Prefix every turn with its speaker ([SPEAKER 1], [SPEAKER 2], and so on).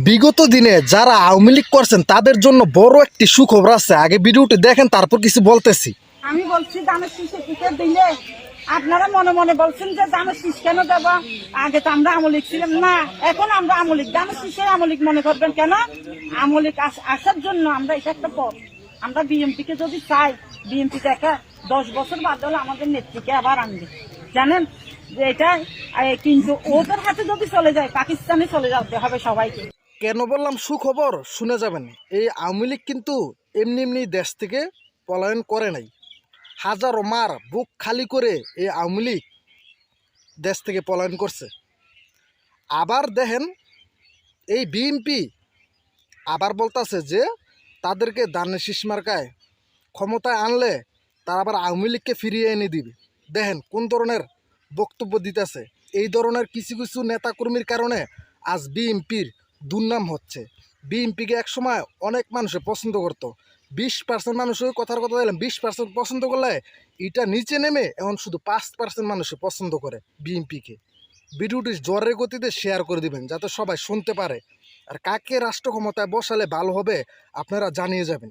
[SPEAKER 1] বিগত দিনে যারা আওয়ামী লীগ করছেন তাদের জন্য বড় একটি সুখবর আছে। আগে ভিডিওটি দেখেন, তারপর কিছু বলতেছি।
[SPEAKER 2] আমি বলছি দামের শীষে টিকিট দিলে আপনারা মনে মনে বলছেন যে দামের শীষ কেন দেব, আগে তো আমরা আমলিক ছিলাম না, এখন আমরা আমলিক, দামের শীষের আমলিক মনে করবেন কেন? আমলিক আসার জন্য আমরা এটা একটা পথ। আমরা বিএনপি কে যদি চাই, বিএনপি দেখা 10 বছর বাদ হলে আমাদের নেত্রীকে আবার আনবে, জানেন যে এটা। কিন্তু ওদের হাতে যদি চলে যায়, পাকিস্তানে চলে যেতে হবে সবাইকে।
[SPEAKER 1] কেন বললাম সুখবর, শুনে যাবেন। এই আওয়ামী লীগ কিন্তু এমনি এমনি দেশ থেকে পলায়ন করে নাই। হাজারো মার বুক খালি করে এই আওয়ামী লীগ দেশ থেকে পলায়ন করছে। আবার দেখেন, এই বিএনপি আবার বলতেছে যে তাদেরকে ধানের শীষ মার্কায় ক্ষমতায় আনলে তারা আবার আওয়ামী লীগকে ফিরিয়ে এনে দিবে। দেখেন কোন ধরনের বক্তব্য দিতেছে। এই ধরনের কিছু কিছু নেতাকর্মীর কারণে আজ বিএনপির দুর্নাম হচ্ছে। বিএনপিকে একসময় অনেক মানুষে পছন্দ করতো, 20% মানুষের কথার কথা দিলাম, 20% পছন্দ করলে এটা নিচে নেমে এখন শুধু 5% মানুষে পছন্দ করে বিএনপিকে। ভিডিওটি জ্বরের গতিতে শেয়ার করে দিবেন যাতে সবাই শুনতে পারে। আর কাকে রাষ্ট্র ক্ষমতায় বসালে ভালো হবে আপনারা জানিয়ে যাবেন।